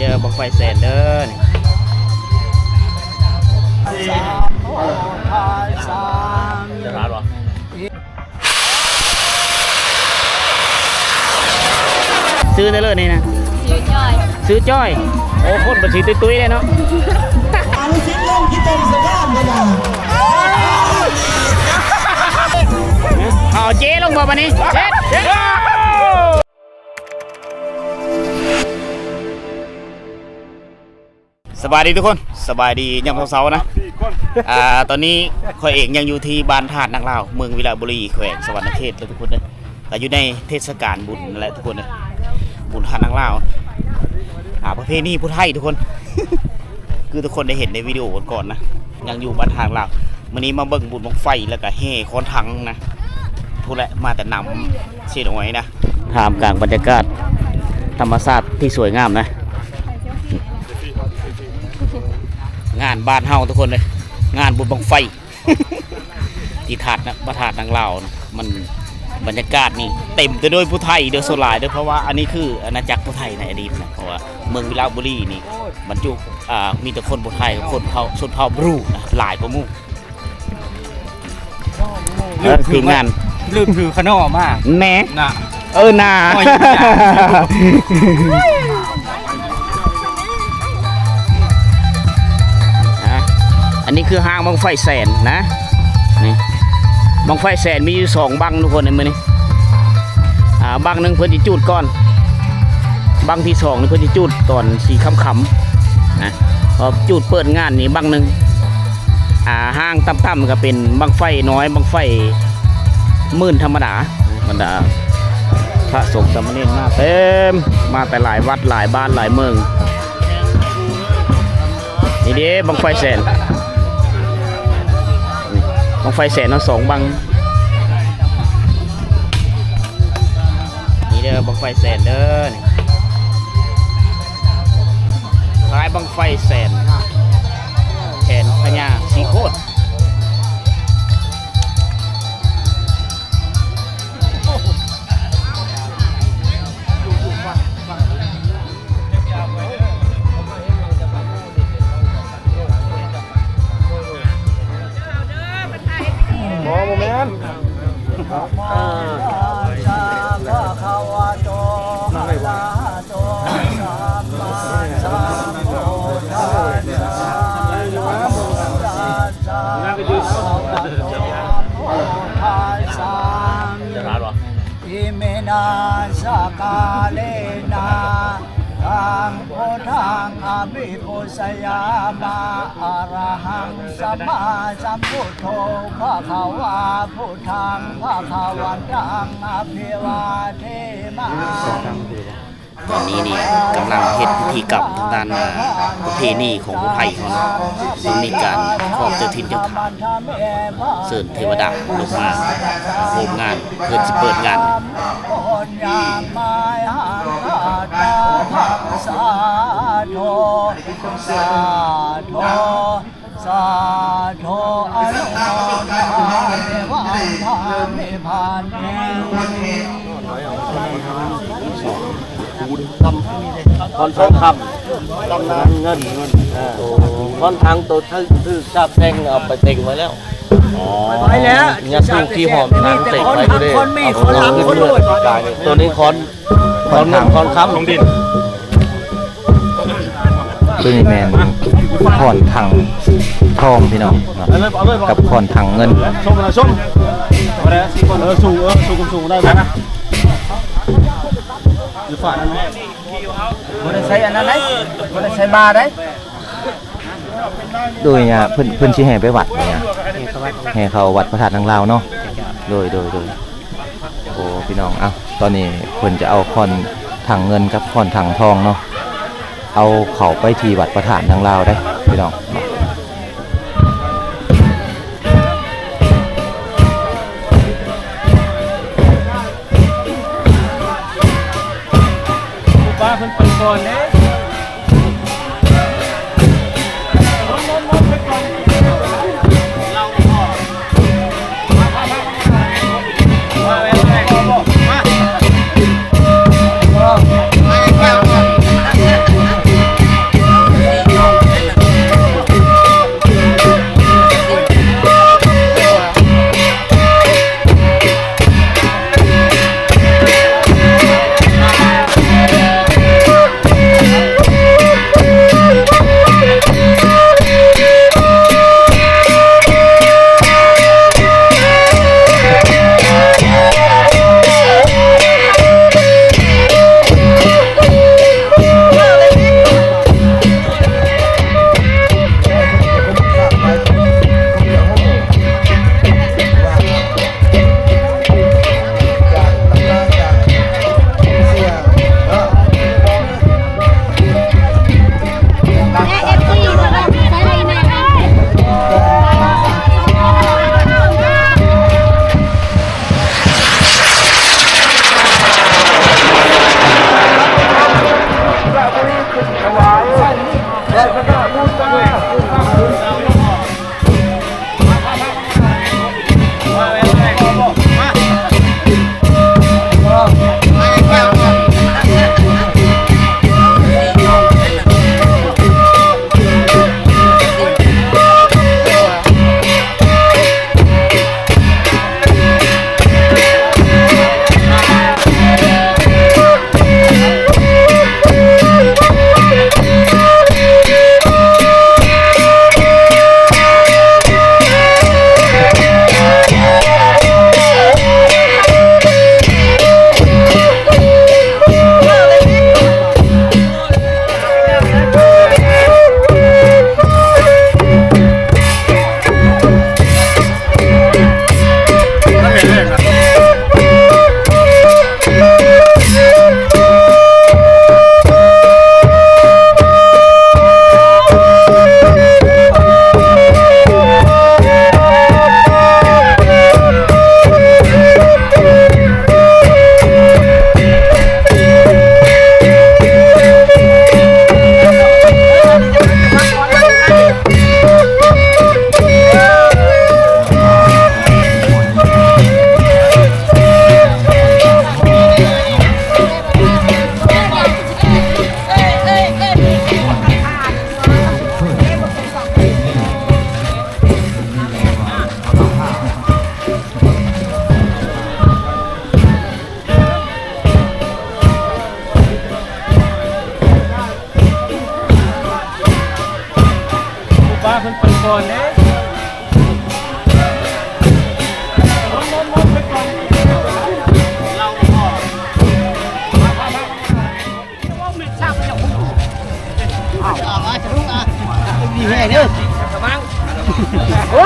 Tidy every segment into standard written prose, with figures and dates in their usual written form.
เด้อบังไฟแสนเด้อจะร้านหรอซื้อได้เลยนี่นะซื้อจ้อยโอ้คนบัญชีตุ้ยเลยเนาะเอาเจ๊ลงบ่มานี่เจ๊สบายดีทุกคนสบายดียามเช้าๆนะตอนนี้ข้อยเองยังอยู่ที่บ้านธาตุนักเล่าเมืองวิลาบุรีแขวงสวรรณเขตเลยทุกคนเลยแต่อยู่ในเทศกาลบุญนั่นแหละทุกคนเลยบุญธาตุนักเล่าประเพณีผู้ไทยทุกคน คือทุกคนได้เห็นในวิดีโอก่อนนะยังอยู่บ้านธาตุนักเล่าวันนี้มาเบิ่งบุญบังไฟแล้วก็แห่ค้อนถังนะพูดแหละมาแต่นำเสียดอยนะท่ามกลางบรรยากาศธรรมชาติที่สวยงามนะงานบ้านเฮาทุกคนเลยงานบุญบังไฟ ที่ถาดนะประถาดนางลาวนะมันบรรยากาศนี่เต็มไปด้วยผู้ไทยเดือดโซลายด้วยเพราะว่าอันนี้คืออาณาจักรผู้ไทยในอดีตนะเพราะว่าเมืองวิลาบุรีนี่บรรจุมีแต่คนผู้ไทยคนเผ่าชนเผ่าบรูนะหลายประมุขทีมงานลืมถือขนมมากแน่น่ะนา อันนี้คือห้างบังไฟแสนนะนี่บังไฟแสนมีอยู่2บังทุกคนในมือนี้บังหนึ่งเพื่อจะจูดก่อนบังที่2นี่เพื่อจะจูดตอนสีค่ำๆนะพอจูดเปิดงานนี่บังหนึ่งห้างต่ำๆก็เป็นบังไฟน้อยบังไฟมื่นธรรมดาบรรดาพระสงฆ์สามเณรมาเต็มมาแต่หลายวัดหลายบ้านหลายเมืองนี่เด้บังไฟแสนบังไฟแสนเอา2บังนี่เด้อบังไฟแสนเด้อคล้ายบังไฟแสนแขนพญาสีโคตรอิเมนาสกาเลนาทังโพธังอภิปุสยามาอะระหังสัมมาสัมพุทโธภะคะวาพุทธังภะคะวันตังอภิวาเทมาตอนนี้นี่กำลังเฮ็ดพิธีกรรมทางด้านประเพณีของผู้ไทยเขานะซึ่งมีการครอบเจ้าถิ่นเจ้าทางเชิญเทวดาลงมาโฮมงานเพื่อจะเปิดงานสาธุสาธุสาธุอนุโมทนาวันทามิพันธ์คอนทองคำเงินคอนทางตัวถือจับแทงเอาไปเต็งไว้แล้วไปแล้วเนี่ยสูงที่หอมทางเต็งไว้ก็ได้คนมีคนรับคนรวยตัวนี้คอนเงินคอนค้ำลงดินตัวนี้แมนขอนถังทองพี่น้องกับขอนถังเงินส้มอะไรส้มอะไรสูงได้ไหมนะหรือฝ่ายนั้นบ่ได้ใช้อันนั้นได้บ่ได้ใช้บาได้โดยเนี่ยเพิ่นสิแห่ไปวัดเนี่ยแห่เขาวัดพระธาตุนางลาวเนาะโดยโอ้พี่น้องตอนนี้เพิ่นจะเอาขอนถังเงินกับขอนถังทองเนาะเอาเขาไปที่วัดพระธาตุนางลาวได้พี่น้องป้าเพิ่นไปก่อนเด้ บ้าเพิ่นไปก่อนเด้ดีแม่เด้อกำลังโอ้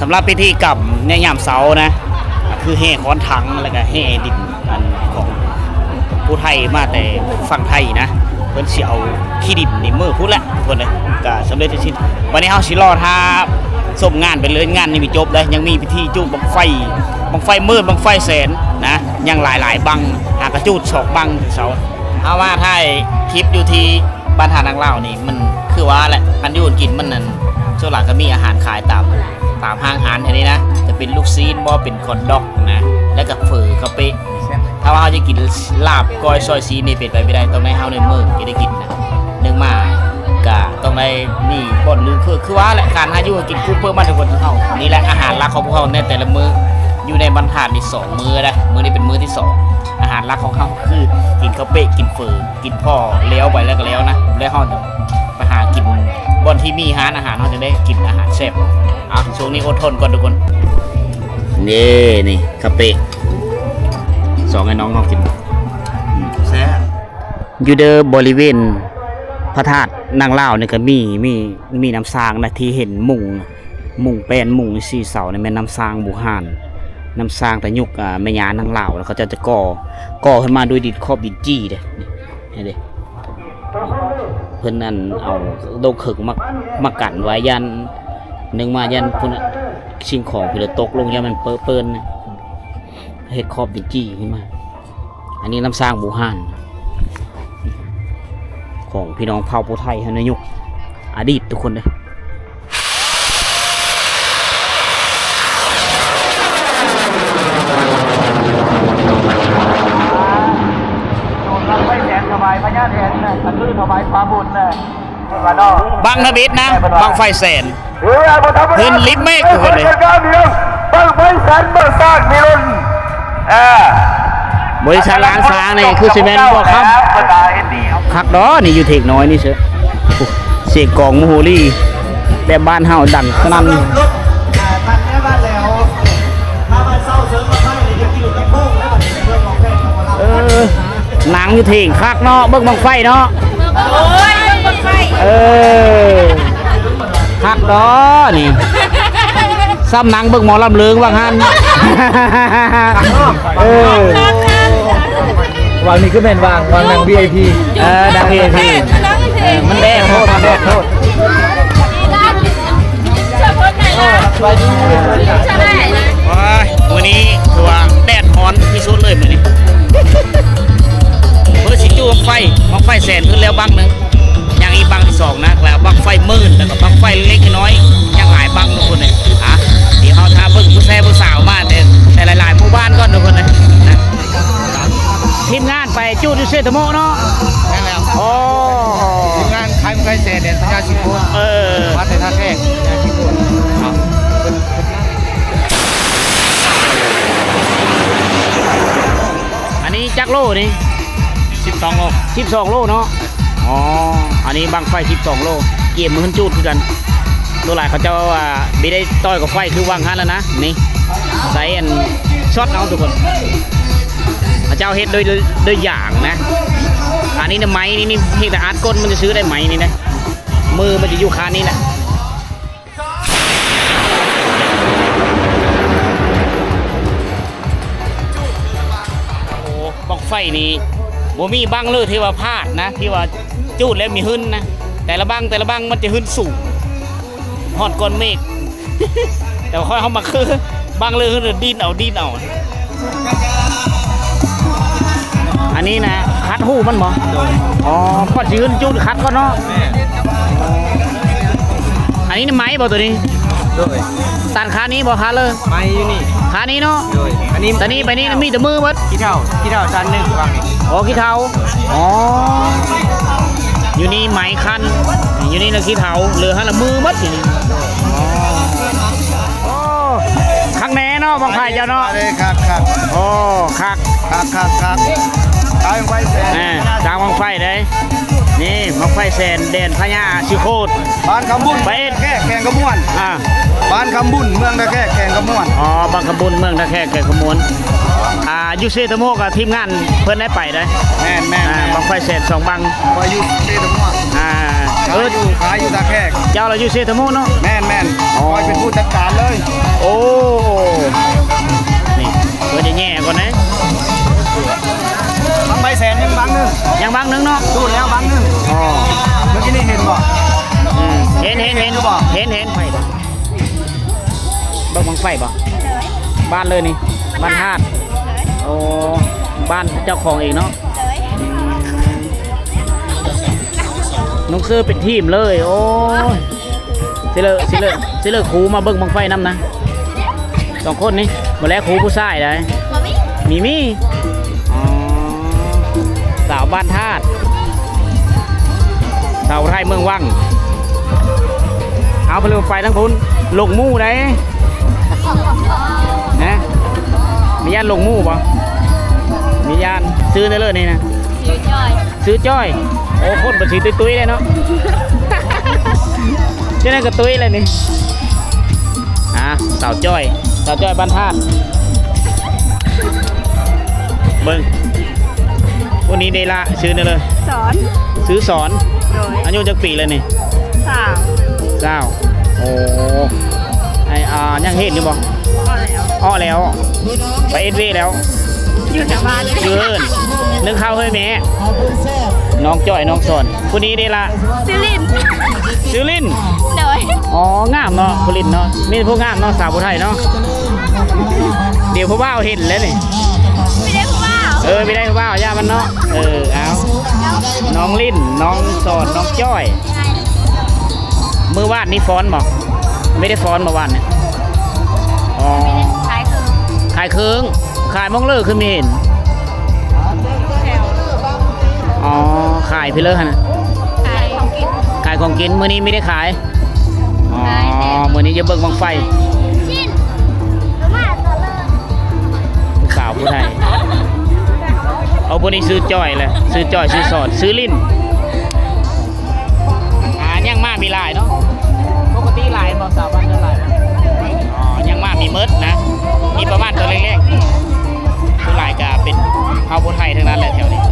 สำหรับพิธีกรรมในยามเสาร์นะคือแห่ค้อนถังแล้วก็แห่ดินอันของผู้ไทยมาแต่ฝั่งไทยนะเพิ่นสิเอาขี้ดินนี่มือพูดละทุกคนเลยก็สำเร็จสิ้นวันนี้เฮาสิรอท่าส่งงานไปเลยงานนี่มีจบเลยยังมีพิธีจุดบังไฟมืดบังไฟแสนนะยังหลายบังหากระจุดสองบังเสาเอาว่าถ้าคลิปอยู่ที่บ้านทานนางเล่านี่มันคือว่าแหละอันอยู่กินมันนั่นช่วงหลังก็มีอาหารขายตามห้างอาหารแถวนี้นะจะเป็นลูกซีนบ่เป็นคอนดอกนะแล้วก็เฝอคาเป๊ะถ้าว่าเขาจะกินลาบก้อยซอยซีนี่เป็นไปไม่ได้ต้องให้เฮาในมือจะได้กินนะนึงมาก็ต้องได้มีบ่อนลือคือว่าแหละการหาอยู่กินคู่เพิ่มมาทุกคนเฮานี่แหละอาหารหลักของพวกเขาในแต่ละมื้ออยู่ในบรรทัดนี่2มื้อนะมื้อนี้เป็นมื้อที่2อาหารหลักของเขาคือกินข้าวเป๊ะกินเฝอกินพ่อเลี้ยวไปแล้วก็แล้วนะแล้วเฮาไปหากินบ่อนที่ ที่มีร้านอาหารเขาจะได้กินอาหารแซ่บช่วงนี้อดทนก่อนทุกคนนี่คาเฟ่สองไอ้น้องมากินแซ่บอยู่เดอบริเวณพระธาตุนางเล่าเนี่ยก็มีน้ำสร้างนะที่เห็นมุงแป้นมุงสี่เสาในแม่น้ำสร้างบูฮานน้ำสร้างแต่ยุคแม่ยานางเล่าแล้วเขาจะก่อขึ้นมาโดยดินขอบดินจี้เด้นี่เด้เพิ่นนั่นเอาโดกขึงมากันไว้ยันนึงมายันพุ่นสิ่งของเพื่อตกลงยันมันเปิ้นเฮ็ดขอบดินจี้ขึ้นมาอันนี้น้ำสร้างบูฮานของพี่น้องเผ่าผู้ไทยในยุคอดีตทุกคนเลยไม่แสนสบายพญาแทนนะตันลื่นสบายฟ้าบุญนะบางทบิดนะบางไฟแสนเพิ่นลิฟเมฆทุกคนเลยบางไฟแสนเบอร์ซากมีรุ่นบริษัทล้างสางนี่คือซีเมนต์บอกครับคักดอนี่อยู่เทกน้อยนี่เชเสียงกองมโหรีแบบบ้านเฮาดังขนาดนี้หนังอยู่เทงคักเนาะเบิ่งบังไฟเนาะโอ้ยบังไฟคักดอนี่ซ้ำหนังเบิ่งหมอลำเลืองว่างั้นวางนี่ก็เป็นวางหนัง VIP ดัง VIP มันแดดโทษวันนี้คือว่าแดดร้อนที่สุดเลยมื้อนี้เพื่อสิจูบังไฟแสนขึ้นแล้วบังนึงยังอีกบังที่2นะแล้วบังไฟมื่นแล้วก็บังไฟเล็กน้อยยังหลายบังทุกคนเลยเดี๋ยวเขาท้าเบิ่งผู้แซ่ผู้สาวมาแต่หลายๆหมู่บ้านก่อนทุกคนเลยนะทีมงานไปจูดอยู่เซตโมเนาะใช่แล้วโอ้ทีมงานขายไก่แสนเด่นพญาชิโก้วัดในท่าแขกชิโก้อันนี้จักโลนี่12 โลเนาะอ๋ออันนี้บังไฟ12 โลเกี่ยมมือขึ้นจูดคือกันโดยหลายเขาเจ้าว่าไม่ได้ต่อยกับไฟคือวางหันแล้วนะนี่ใส่อันช็อตเอาทุกคนพระเจ้าเฮ็ดโดยอย่างนะอันนี้นะไม้นี่เพียงแต่อาร์ตก้นมันจะซื้อได้ไหมนี่นะมือมันจะอยู่คานี้แหละโอ้บังไฟนี่บ่มีบังเลยที่ว่าพลาดนะที่ว่าจูดแล้วมีหึ้นนะแต่ละบังมันจะหึ้นสูงหอดก้อนเมฆ แต่ค่อยเข้ามาคือบังเลยหึ้นดินเอาอันนี้นะคัดหูมันบ่อ๋อพอยืนจุดคัดก็เนาะอันนี้ไม้บ่ตัวนี้ตันขานี้บ่ขาเลยไม้อยู่นี่ขานี้เนาะอันนี้ตอนนี้ไปนี่มีแต่มือมัดขี้เท่าจานหนึ่งวางนี่อ๋อขี้เท่าอ๋ออยู่นี่ไม้คันอยู่นี่นะขี้เท่าเหลือหันละมือมัดอยู่นี่อ๋อข้างแน่เนาะบางไผ่เจ้าเนาะครับโอ้คักกลางไฟแสนกลางบังไฟเลยนี่บังไฟแสนเด่นพญาชิโคตบ้านคำบุญไปแค่แข่งกระมวลบ้านคำบุญเมืองตะแค่แข่งกระมวลอ๋อบ้านคำบุญเมืองตะแค่แข่งกระมวลยูเซตโมกับทีมงานเพื่อนได้ไปได้แม่บังไฟแสน2 บังไปยูเซตโมขายอยู่ตะแค่เจ้าเรายูเซตโมเนาะแม่นคอยเป็นผู้จัดการเลยโอ้นี่เพื่อจะแย่ก่อนนะบังไฟแสนยังบังนึงเนาะดูแล้วบังนึงอ๋อเมื่อกี้นี่เห็นบ่เห็นไฟบังไฟบ่บ้านเลยนี่บ้านธาตุโอ้บ้านเจ้าของเองเนาะน้องเสื้อเป็นทีมเลยโอ้สิเลอครูมาเบิ่งบังไฟน้ำนะ2 คนนี่มาแล้วครูผู้ชายได้มีสาวบ้านธาตุสาวไร่เมืองวังเอาไปเลยไฟทั้งพุ่นลงมู่ได้นะมีญาติลงมู่ป่ะมีญาติซื้อได้เลยนี่นะซื้อจ้อยโอ้คนบัญชีตุ้ยๆเลยเนาะ ชื่อนั่นกระตุ้ยเลยนี่สาวจ้อยบ้านธาตุเบิ้งวันนี้ได้ละชื่อนี่เลย สอน ซื้อสอน โดย อายุจักปีเลยนี่ สาว เจ้าโอ้ไอยังเห็นอยู่บ่ ก็แล้ว อ้อแล้วไปเอ็ดวีแล้ว อยู่แถวบ้านเลย เกินนึ่งข้าวเฮ้ยแม่น้องจ้อยน้องสอนคนนี้ได้ละ ซิลิน ซื้อลิ้น โดย อ๋องามเนาะผู้ลิ้นเนาะมีผู้งามเนาะสาวผู้ไทยเนาะเดี๋ยวผู้บ่าวเห็นแล้วนี่ ไม่ได้ผู้บ่าว ไม่ได้ผู้บ่าวย่ามันเนาะเอาน้องลิ้นน้องสอนน้องจ้อยมือวาดนี่ฟ้อนบ่ไม่ได้ฟ้อนมาวาดเนี่ยอ๋อ ขายคือ ขายเครื่องขายมองเลิกคือไม่เห็น แถว อ๋อขายพี่เลิกฮะนะ ขายของกิน ขายของกินมื้อนี้ไม่ได้ขายอ๋อ ขายแต่ มื้อนี้จะเบิ่งบังไฟ ชิ้นมาต่อเลย ผู้สาวผู้ไทยเอาพวกนี้ซื้อจ้อยเลยซื้อจ้อยซื้อสอดซื้อลิ้นยังมามีลายเนาะปกติลายบ่สาวบ้านเท่าไหร่อ๋อยังมามีเมิดนะมีประมาณตัวเล็กๆผู้ลายก็เป็นเฮาผู้ไทยทั้งนั้นแหละแถวนี้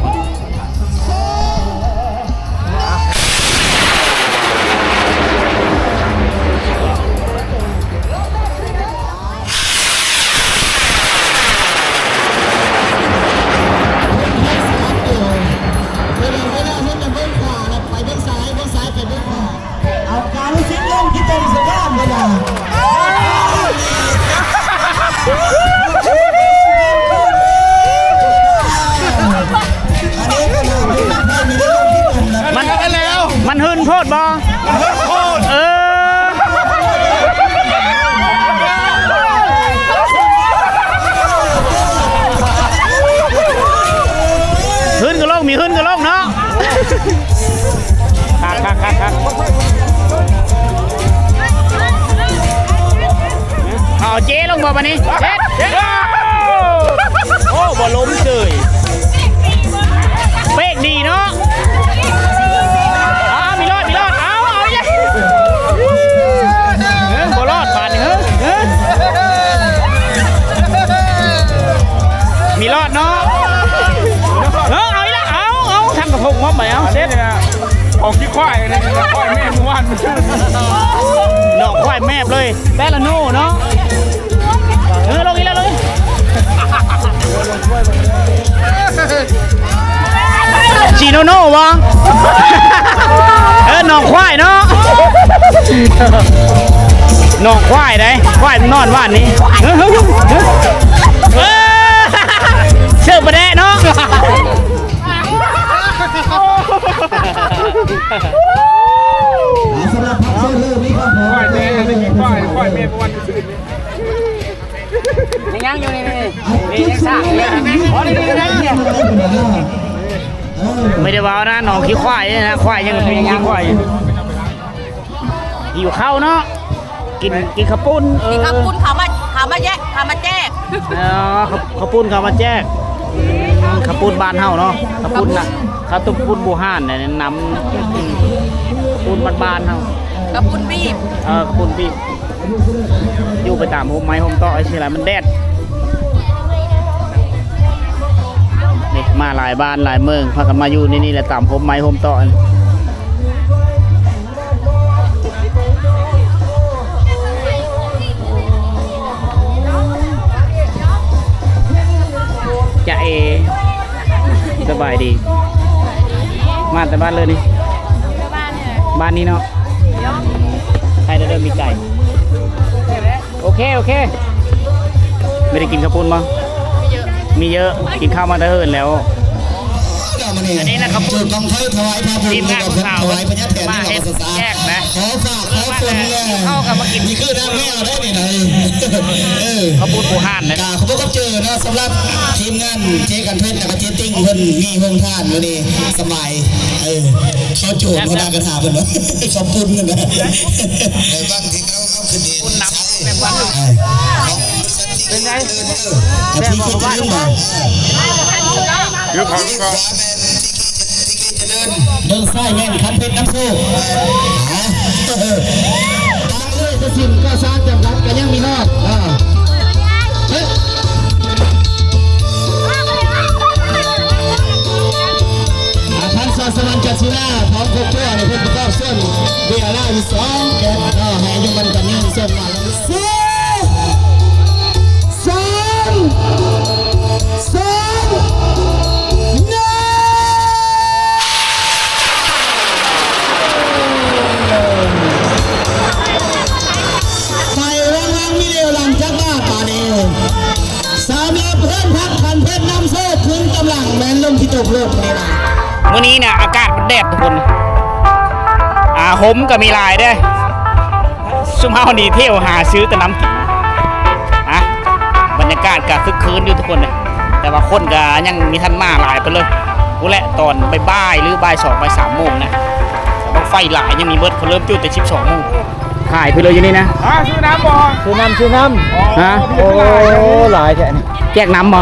เอาการรู้สึกเล่นที่เต็มสนามเลยนะ มันแล้วมันหึนโพดบ่โพดหึนก็ลงมีหึนก็ลงเนาะคักเอาเจ๊ลงบ่ปะนี้เจ๊โอ้บ่ล้มเฉยเป๊กดีเนาะมีรอดเอาอย่าบ่รอดผ่านมีรอดเนาะเอาอีกแล้วเอาทำกระพงม็อบไปเอาเซ็ตออกที่ควายเลยควายแม่เมื่อวานมันชื่อดอกควายแม่เลยแต่ละโน่เนาะลงอีกแล้วเลยจีโนโน่วะหนองควายเนาะหนองควายได้ควายนอนว่านนี้เชื่อประเดะเนาะสำหรับพักเซอร์เริ่มนี้ครับผม ควายแม่ไม่กินควายแม่ประวันซื่น ยังอยู่นี่ยังซ่าไม่ได้ว่านะหนองขี้ควายนะควายยังเป็นขี้ควายอยู่เข้าเนาะกินข้าวปุ้นกินข้าวปุ้นขามาแยกขามาแจก ข้าวปุ้นข้าวมาแจกข้าวปุ้นบ้านเฮาเนาะข้าวปุ้นน่ะข้าวตุ้มปุ้นบูห่านเนี่ยน้ำข้าวปุ้นบ้านเฮา ข้าวปุ้นบีบ ข้าวปุ้นพี่อยู่ไปตามโฮมไม้โฮมต่อไอ้เชี่ยอะไรมันแดดนี่มาหลายบ้านหลายเมืองพากันมาอยู่นี่แหละตามโฮมไม้โฮมต่อจะสบายดีมาแต่บ้านเลยนี่ บ้านเนี่ย บ้านนี้เนาะใครจะเดินมีไก่โอเคไม่ได้กินข้าวปุ้นมั้งมีเยอะกินข้าวมาเถินแล้วอันนี้นะครับ จุดกองไทยถวายพระพุทธ ทีมงานของเรา ถวายพระญาติแทน มา ที่ เห็น เราศึกษา แยกนะ ขอฝากขอฝนเลย เข้ากับมากิน นี่คือน้ำแมวได้ไหนข้าวปุ้นบูห่านนะ ขอบคุณครับเจอนะสำหรับทีมงานเจ๊กันเพชรและเจ๊ติ้งเพิ่นมีวงท่านวันนี้สบายเขาโจมเขาด่ากระถาเพิ่นเนาะขอบคุณนะในบ้านที่เขาเอาขึ้นเอง ปุ้นน้ำแบบวันเป็นไง แม่บอกว่าๆเดี๋ยวขอก็ เดินซ้ายแม่นคันเพชรน้ำโซ่ นสองแก่ก็ให้อายุมันกันยืนส่งมาสี่สามสองหนึ่งไฟว่างๆมีเดียวหลังจากบ้าป่านี้สามลาเพื่อนพักคันเพชรน้ำโซ่คืนกำลังแมนลมที่ตกโลกนี่นะ มื้อนี้เนี่ยอากาศมันแดดทุกคนหมก็มีหลายเด้อซุ่มเฮานี่เที่ยวหาซื้อแต่น้ำกินบรรยากาศก็คึกคืนอยู่ทุกคนเลยแต่ว่าคนก็ยังมีทันมาหลายไปเลยกูแหละตอนบ่ายๆหรือบ่าย2บ่าย3โมงนะแต่ว่าไฟหลายยังมีเบิดเขาเริ่มจุดแต่12โมงขายไปเลยอยู่นี่นะซื้อน้ำบ่ชื่อน้ำฮะ โอ้หลายแท้นี่ แจกน้ำบ่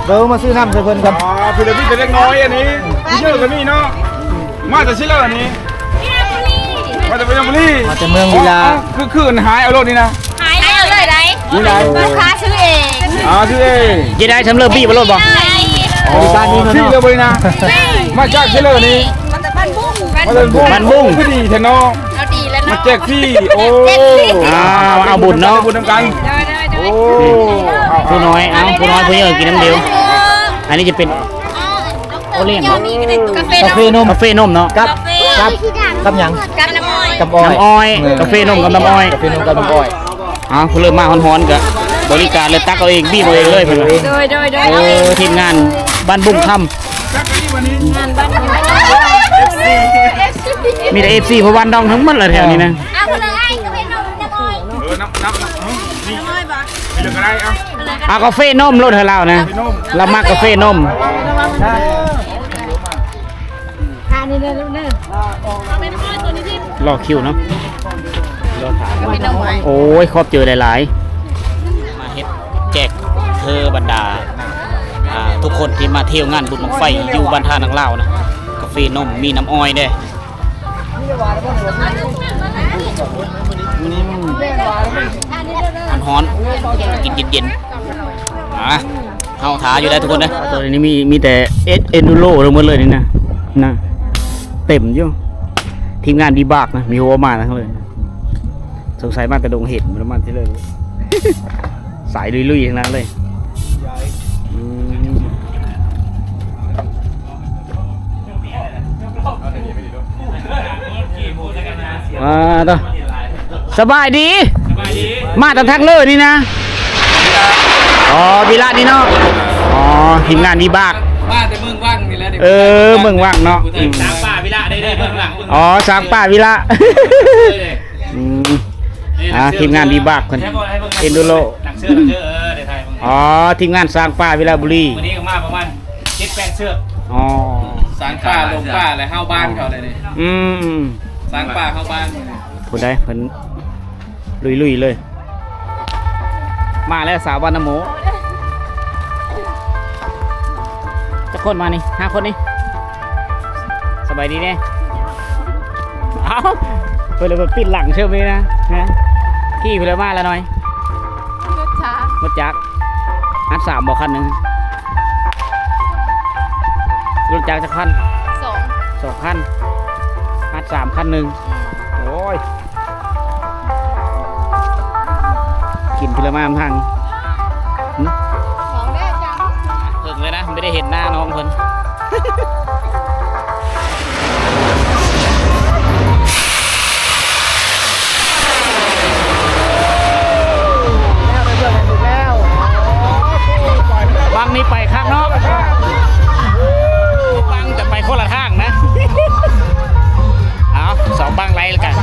เดี๋ยวมาซื้อน้ำใส่เพิ่นครับ พี่เล็กพี่เล็กน้อยอันนี้พี่เชื่อกันนี่เนาะมาจากชิเลอร์อันนี้มาจากเมืองบุรี มาจากเมืองวิลา คือหายเอารถนี่นะ หายเอาเลยได้ นี่ไหน ลูกค้าซื้อเอง ชื่อเอง จะได้ทำเลิกบี้มาโลดบ่ บริการนี้ ชื่อ เนาะ เลยนะมาจากชิเลอร์นี่ มันจะบ้านบุ้ง มาจากบุ้ง มันบุ้ง คือดีแท้เนาะ เอาดีแล้ว มา เนาะ แจกฟรีโอ้ เอาบุญเนาะ บุญนำกันโอ้ ผู้น้อยผู้น้อยผู้เยอะกินน้ำเดียว อันนี้จะเป็นโอเลี้ยง กาแฟ กาแฟนม กาแฟนมเนาะ กับกับหยัง กับน้ำอ้อย กับอ้อย น้ำอ้อยกาแฟนมกับน้ำอ้อย กาแฟนมกับน้ำอ้อย ผู้เริ่มมาฮ้อนๆก็บริการเลยตักเอาเองบี้เอาเองเลยเพิ่นว่า โดย ทีมงานบ้านบุ้งค่ำมีแต่ FC เพราะวันดองทั้งหมดเลยแถวนี้นะ อ้าวคนละไอ้กาแฟนมน้ำอ้อย น้ำนี่มีเหลืออะไรเอา กาแฟนมรถให้เรานะเรามากาแฟนมรอคิวเนาะโอ้ยครอบเจอหลายๆมาเฮ็ดแจกเธอบรรดาทุกคนที่มาเที่ยวงานบุญบั้งไฟอยู่บ้านท่านังลาวนะกาแฟนมมีน้ำอ้อยเด้ฮ้อนๆกินเย็นๆเฮาท้าอยู่ได้ทุกคนนะตัวนี้มีแต่เอ็นดูโร่ทั้งหมดเลยนี่นะเต็มอยู่ทีมงานดีบากนะมีหัวมาทั้งเลยสงสัยมากกระดงเห็ดมันมาที่เลย สายลุยๆทั้งนั้นเลยต่อสบายดีมาแต่ทักเลยนี่นะวีระนี่เนาะทีมงานดีบากมาแต่เมืองว่างนี่แหละ เมืองว่างเนาะ สางป่าวิระได้เมืองหลัง สางป่าวิระทีมงานดีบากคนเอ็นดูโล หนังเสื้อเดี๋ยวไทย ทีมงานสร้างป่าวิระบุรี วันนี้ก็มาประมาณ7-8เสื้อ สางป่าลงป่าอะไรเข้าบ้านเขาเลยนี่สางป่าเข้าบ้าน พูดได้เพิ่นลุยเลยมาแล้วสาวบ้านน้ำโมจะคนมานี่5 คนนี่สบายดีเนี่ยเพิ่นเลยปิดหลังเชื่อไหมนะขี่เพิ่นเลยมาแล้วหน่อยรถจักรอัด3บอกคันหนึ่งรถจักรจะคัน2คันอัด3คันหนึ่งโอ้ยกินเพิ่นเลยมาทางเพิ่งเลยนะไม่ได้เห็นหน้าน้องเพิ่นบางนี่ไปข้างนอกบางจะไปคนละทางนะ2บางไรแล้วกัน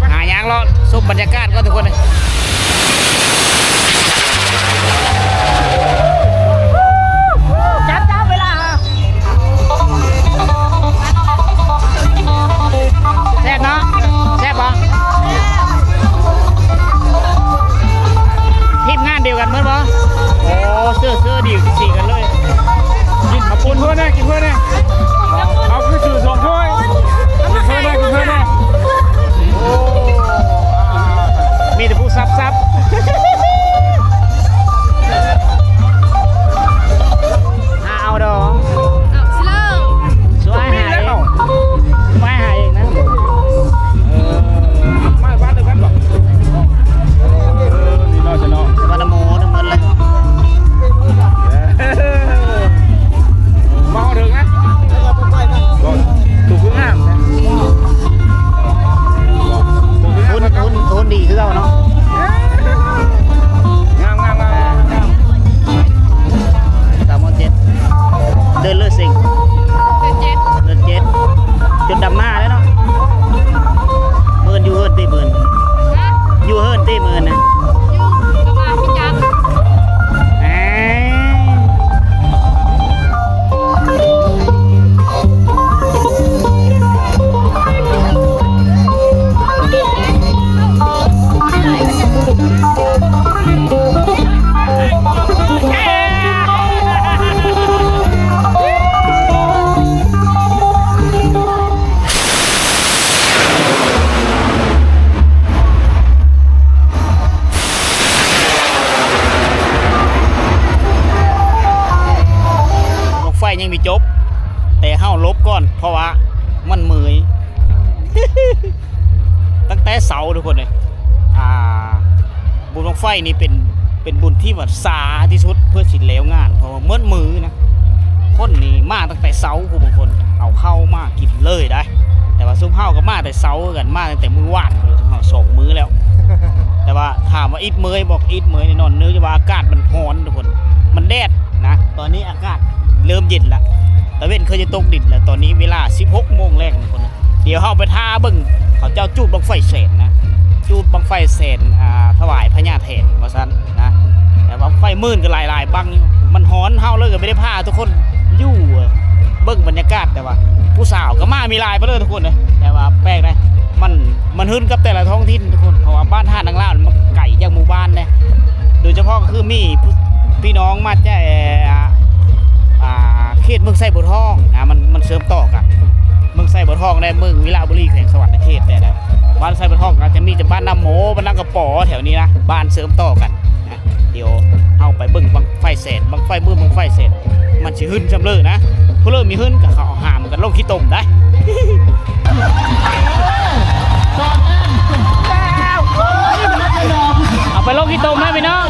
มาหายางรอซุบบรรยากาศก็ทุกคนเลยจับเวลาแซ่บเนาะแซ่บปะทีมงานเดียวกันเมื่อปะโอ้เสื้อดีสีกันเลยกินมาปูนเพื่อนนะกินเพื่อนนะเอาคือสื่อส่งถ้วยกินเพื่อนนะโอ้มีแต่ผู้ซับ ตั้งแต่เสาทุกคนเลยบุญบั้งไฟนี่เป็นบุญที่ว่าสาที่สุดเพื่อสิแล้วงานเพราะว่าเมื่อมือนะคนนี่มาตั้งแต่เสาผู้บางคนเอาเข้ามากินเลยได้แต่ว่าซุมเฮาก็มาแต่เสากันมาตั้งแต่มื้อวานเลยซุมเฮา2 มื้อแล้ว แต่ว่าถามว่าอิดเมยบอกอิดเมยนอนเนื้อว่าอากาศมันร้อนทุกคนมันแดดนะตอนนี้อากาศเริ่มเย็นละตะเว้นเคยจะตกดินแล้วตอนนี้เวลา 16 โมงแรกทุกคนเดี๋ยวเฮาไปท่าเบิ่งเขาเจ้าจูดบังไฟแสนนะจูดบังไฟแสนถวายพญาแถนว่าซั่นนะแต่ว่าไฟมื่นก็หลายๆบังมันร้อนเฮาเลยก็ไม่ได้พาทุกคนอยู่เบิ่งบรรยากาศแต่ว่าผู้สาวก็มามีลายไปเลยทุกคนเลยแต่ว่าแปลกนะมันหึ้นกับแต่ละท้องถิ่นทุกคนเพราะว่าบ้านท่านังลาวมันไก่จากหมู่บ้านเลยโดยเฉพาะก็คือมีพี่น้องมาจากเขตเมืองไซบัวทองนะมันเสริมต่อกันเมืองไซบัวทองในเมืองวิลาบุรีแขวงสวรรค์เขตแต่บ้านไซบัวทองอาจจะมีจากบ้านน้ำโมบ้านน้ำกระป๋อแถวนี้นะบ้านเสริมต่อกันนะเดี๋ยวเอาไปเบิ่งบังไฟแสนบังไฟมือบังไฟแสนมันสิหึ้นจำเลยนะเขาเริ่มมีหึ้นกับเขาหามกันลงขี้ตมได้ เอาไปลงที่ตมนะพี่น้อง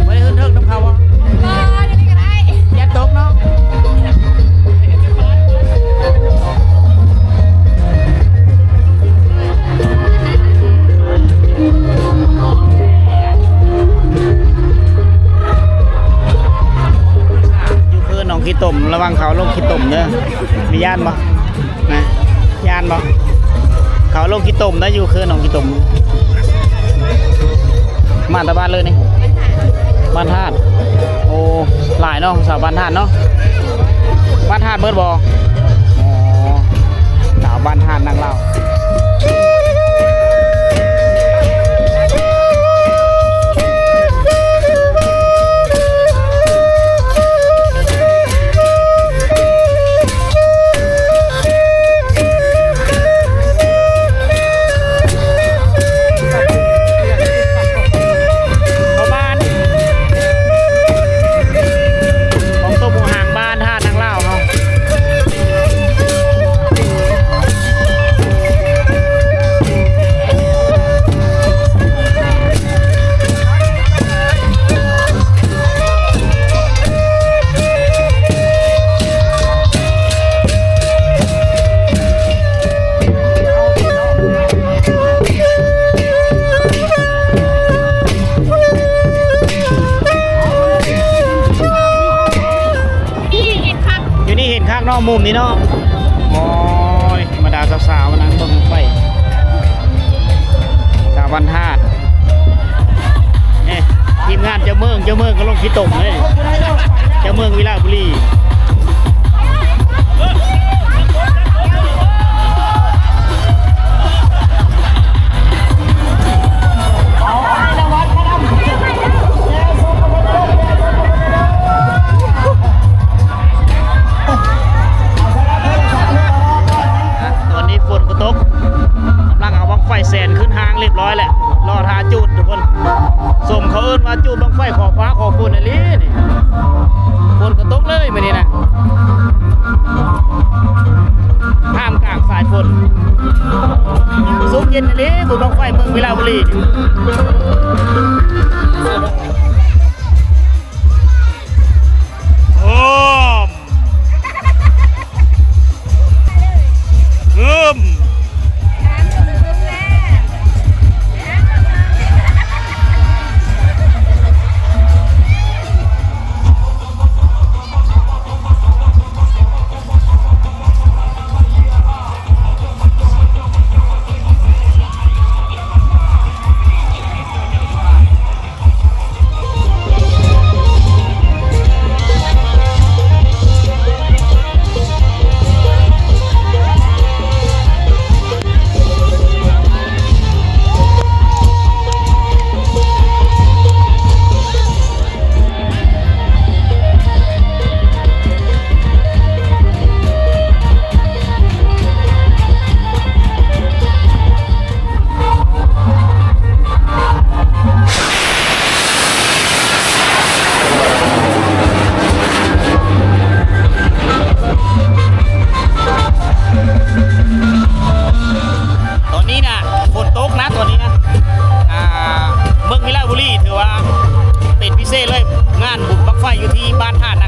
ไม่ได้เฮิ่นน้ำเขาวะ ก็เดี๋ยวนี้ก็ได้ อย่าตกเนาะน้องขี้ตมระวังเขาลงขี้ตมเด้อมีย่านบ่นะย่านบ่เขาลงขี้ตมนะอยู่คือน้องขี้ตมมาตะบ้านเลยนี่บ้านธาตุโอ้หลายเนาะสาวบ้านธาตุเนาะบ้านธาตุเบิดบ่อ๋อสาวบ้านธาตุนางเล่านอกมุมนี้เนาะโอ้ยมาดาสาวๆมานั่งเบิ่งไฟสาววันธาตุเนี่ยทีมงานเจ้าเมืองก็ลงขี้ตมเลยเจ้าเมืองวิลาบุรีแสนขึ้นทางเรียบร้อยแหละรอทาจุดทุกคนสมเขาเอิ้นว่าจุดบังไฟขอฟ้าขอฝนอะไรนี่ฝนก็ตกเลยไปนี่นะท่ามกลางสายฝนสุกเย็นอะไรบุญบังไฟเมืองวิลาบุรีโอ้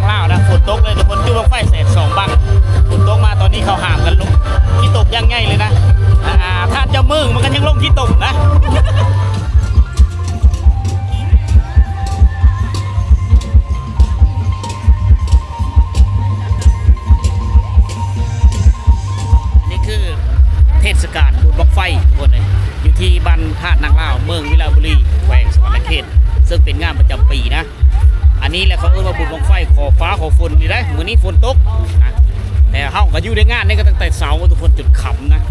างลาวนะฝนตกเลยทุกคนจุดบังไฟแสนสองบังฝนตกมาตอนนี้เขาหามกันลงที่ตกยังไงเลยนะถ้าจะมึงมันก็ยังลงที่ตกนะนี่คือเทศกาลบุญบังไฟทุกคนเลยอยู่ที่บ้านธาตุนางลาวเมืองวิลาบุรีแขวงสวรรณเขตซึ่งเป็นงานประจำปีนะอันนี้แหละเขาเรียกว่าบุญบังไฟขอฟ้าขอฝนนี่ได้มื้อนี้ฝนตกนะแต่เฮาก็อยู่ในงานนี่ก็ตั้งแต่เช้าทุกคนจุดขำนะ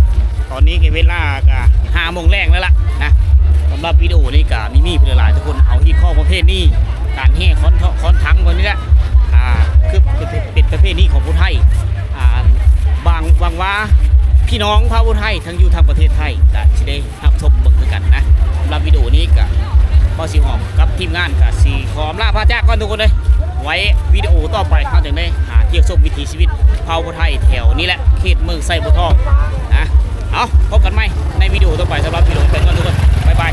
ตอนนี้ก็เวลาก็5 โมงแรงแล้วล่ะนะสำหรับวิดีโอนี้ก็มีไปหลายทุกคนเอาที่ข้อประเภทนี้การแห่ค้อนทั้งวันนี้แหละคือเป็นประเภทนี้ของผู้ไทยบางว่าพี่น้องพระผู้ไทยทั้งอยู่ทางประเทศไทยก็จะได้รับชมเบิ่งด้วยกันนะสำหรับวิดีโอนี้ก็พอสีหอมกับทีมงานกับสีขอมลาพระจากก่อนทุกคนเลยไว้วิดีโอต่อไปเขาถึงได้หาเที่ยวชมวิถีชีวิตเผ่าผู้ไทยแถวนี้แหละเขตเมืองไซบัวทองนะเอาพบกันใหม่ในวิดีโอต่อไปสำหรับวิดีโอเป็นก่อนทุกคนบ๊ายบาย